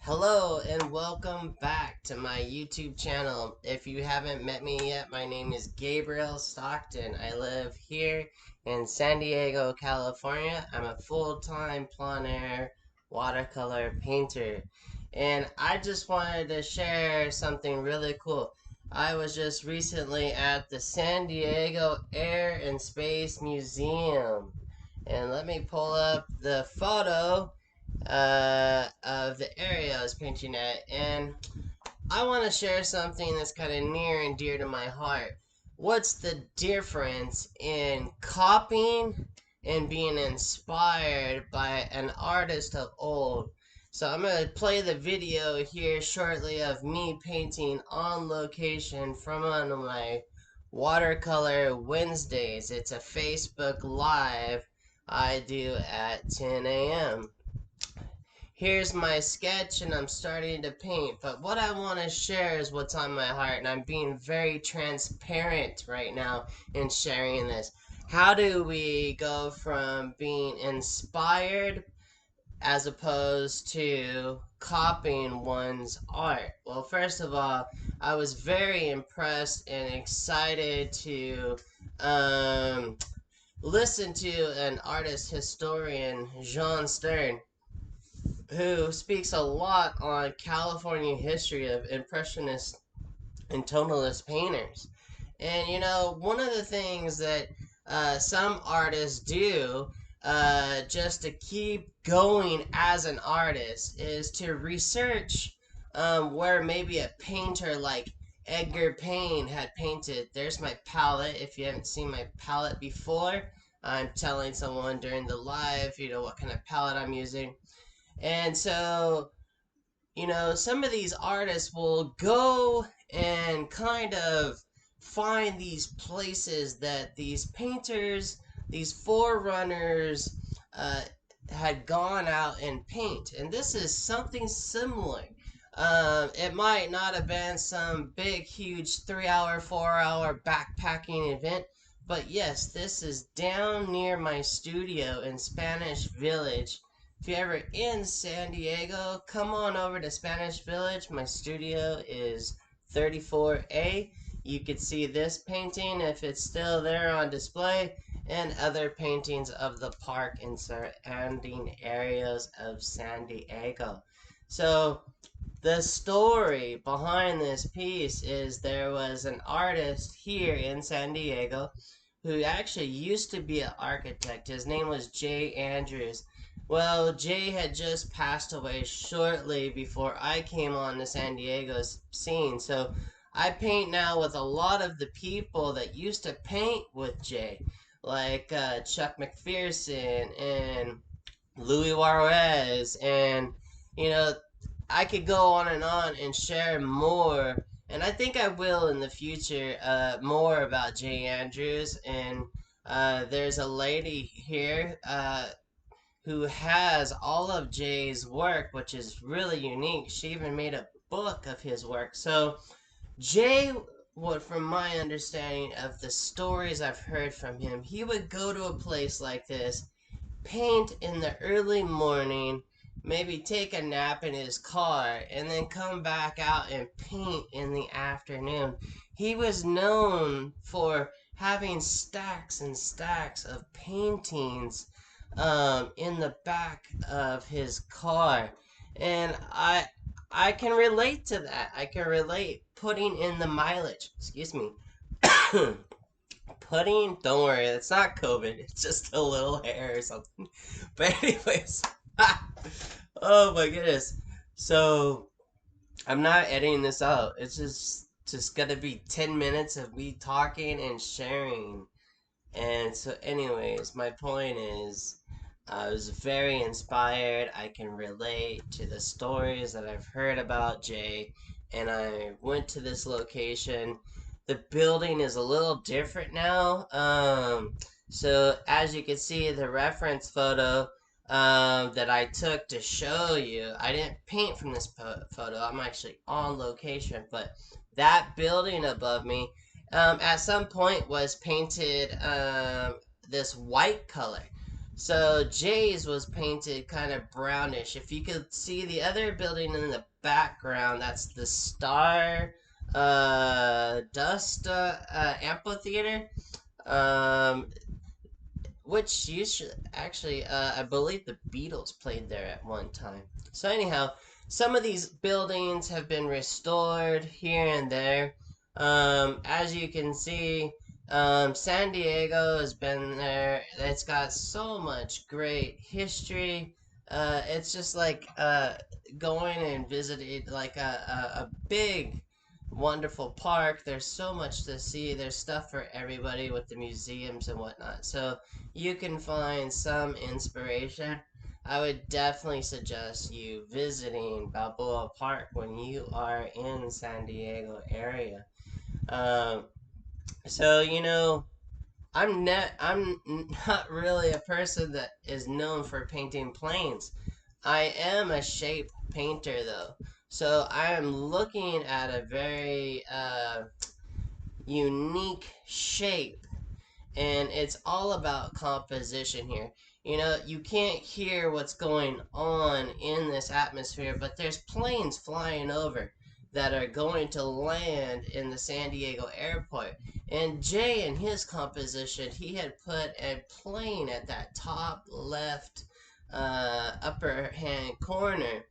Hello and welcome back to my YouTube channel. If you haven't met me yet, my name is Gabriel Stockton. I live here in San Diego, California. I'm a full-time plein air watercolor painter. And I just wanted to share something really cool. I was just recently at the San Diego Air and Space Museum. And let me pull up the photo of the area I was painting at, and I want to share something that's kind of near and dear to my heart. What's the difference in copying and being inspired by an artist of old? So I'm going to play the video here shortly of me painting on location from one of my Watercolor Wednesdays. It's a Facebook Live I do at 10 a.m. Here's my sketch and I'm starting to paint. But what I want to share is what's on my heart, and I'm being very transparent right now in sharing this. How do we go from being inspired as opposed to copying one's art? Well, first of all, I was very impressed and excited to listen to an artist historian, Jean Stern, who speaks a lot on California history of Impressionist and tonalist painters. And one of the things that some artists do just to keep going as an artist is to research where maybe a painter like Edgar Payne had painted. There's my palette. If you haven't seen my palette before, I'm telling someone during the live, what kind of palette I'm using. And so, some of these artists will go and kind of find these places that these painters, these forerunners, uh, had gone out and paint. And this is something similar. It might not have been some big, huge 3 hour, 4 hour backpacking event, but yes, this is down near my studio in Spanish Village. If you're ever in San Diego, come on over to Spanish Village. My studio is 34A. You could see this painting if it's still there on display, and other paintings of the park and surrounding areas of San Diego. So, the story behind this piece is there was an artist here in San Diego who actually used to be an architect. His name was Jay Andrews. Well, Jay had just passed away shortly before I came on the San Diego scene. So I paint now with a lot of the people that used to paint with Jay, like Chuck McPherson and Louis Juarez, and you know, I could go on and share more, and I think I will in the future, more about Jay Andrews. And there's a lady here who has all of Jay's work, which is really unique. She even made a book of his work. So Jay, what from my understanding of the stories I've heard from him, he would go to a place like this, paint in the early morning, maybe take a nap in his car, and then come back out and paint in the afternoon. He was known for having stacks and stacks of paintings in the back of his car. And I can relate to that. I can relate putting in the mileage. Excuse me. Pudding, don't worry, it's not COVID. It's just a little hair or something. But anyways, oh my goodness. So I'm not editing this out. It's just gonna be 10 minutes of me talking and sharing. And so, anyways, my point is, I was very inspired. I can relate to the stories that I've heard about Jay, and I went to this location. The building is a little different now. So as you can see, the reference photo that I took to show you, I didn't paint from this photo. I'm actually on location, but that building above me at some point was painted this white color. So Jay's was painted kind of brownish. If you could see the other building in the background, that's the Star Dust Amphitheater. Um, which used to, actually, I believe the Beatles played there at one time. So anyhow, some of these buildings have been restored here and there. As you can see, San Diego has been there. It's got so much great history. It's just like going and visiting like a big wonderful park. There's so much to see. There's stuff for everybody with the museums and whatnot. So you can find some inspiration. I would definitely suggest you visiting Balboa Park when you are in San Diego area. Um, so I'm not really a person that is known for painting planes. I am a shape painter though. So I am looking at a very unique shape, and it's all about composition here. You can't hear what's going on in this atmosphere, but there's planes flying over that are going to land in the San Diego airport. And Jay, in his composition, he had put a plane at that top left upper hand corner.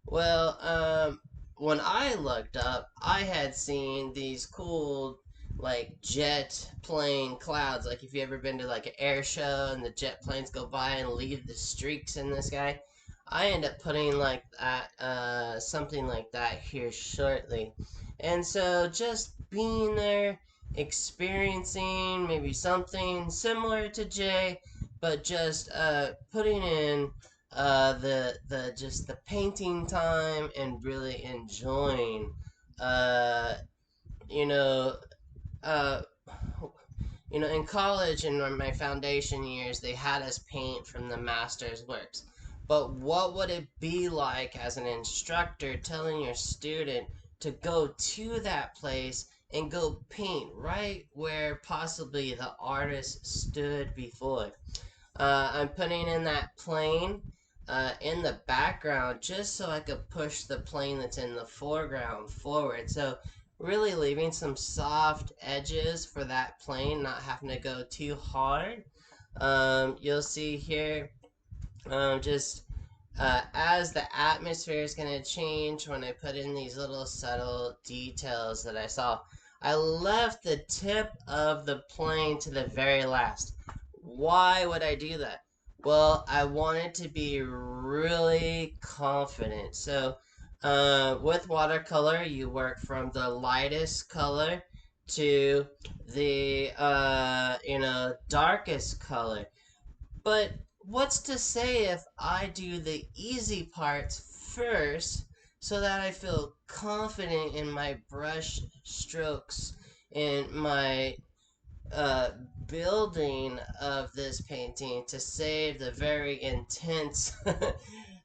Well, when I looked up, I had seen these cool like jet plane clouds. Like if you ever been to like an air show and the jet planes go by and leave the streaks in the sky, I end up putting like that, something like that here shortly. And so just being there, experiencing maybe something similar to Jay, but just putting in the just the painting time and really enjoying uh you know uh in college and in my foundation years, they had us paint from the master's works. But what would it be like as an instructor telling your student to go to that place and go paint right where possibly the artist stood before? I'm putting in that plane in the background just so I could push the plane that's in the foreground forward. So really leaving some soft edges for that plane, not having to go too hard. You'll see here just as the atmosphere is going to change when I put in these little subtle details that I saw. I left the tip of the plane to the very last. Why would I do that? Well, I wanted to be really confident. So, with watercolor, you work from the lightest color to the darkest color. But what's to say if I do the easy parts first so that I feel confident in my brush strokes and my uh, building of this painting to save the very intense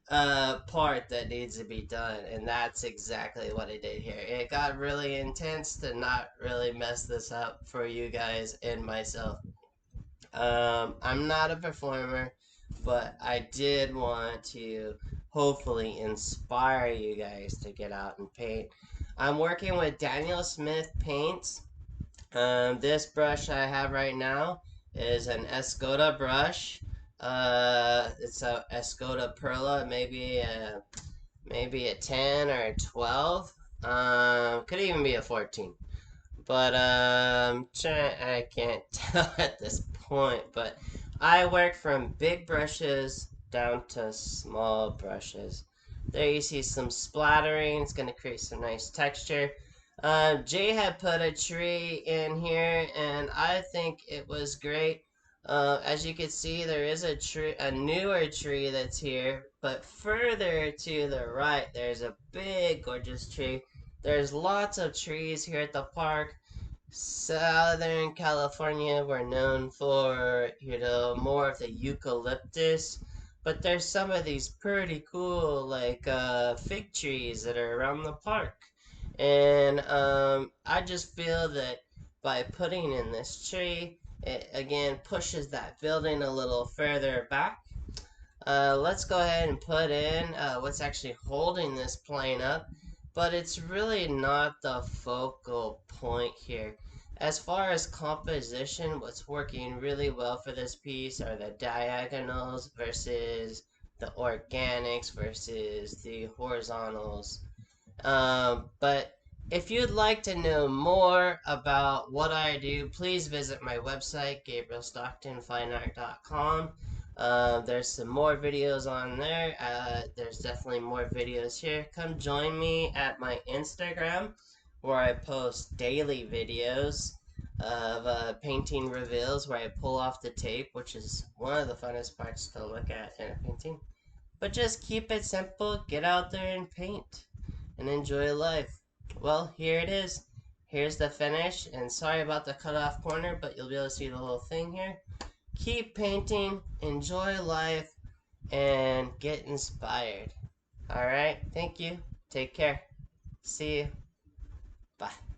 part that needs to be done. And that's exactly what I did here. It got really intense to not really mess this up for you guys and myself. I'm not a performer, but I did want to hopefully inspire you guys to get out and paint. I'm working with Daniel Smith Paints. This brush I have right now is an Escoda brush. It's a Escoda Perla, maybe a 10 or a 12. Could even be a 14. But I can't tell at this point. But I work from big brushes down to small brushes. There you see some splattering. It's gonna create some nice texture. Jay had put a tree in here, and I think it was great. As you can see, there is a newer tree that's here, but further to the right, there's a big, gorgeous tree. There's lots of trees here at the park. Southern California, we're known for, more of the eucalyptus, but there's some of these pretty cool, like, fig trees that are around the park. And I just feel that by putting in this tree, It again pushes that building a little further back. Let's go ahead and put in what's actually holding this plane up, but it's really not the focal point here. As far as composition, what's working really well for this piece are the diagonals versus the organics versus the horizontals. But if you'd like to know more about what I do, please visit my website, gabrielstocktonfineart.com. There's some more videos on there. There's definitely more videos here. Come join me at my Instagram, where I post daily videos of painting reveals, where I pull off the tape, which is one of the funnest parts to look at in a painting. But just keep it simple, get out there and paint and enjoy life. Well, here it is. Here's the finish, and sorry about the cut off corner, but you'll be able to see the whole thing here. Keep painting, enjoy life, and get inspired. Alright, thank you. Take care. See you. Bye.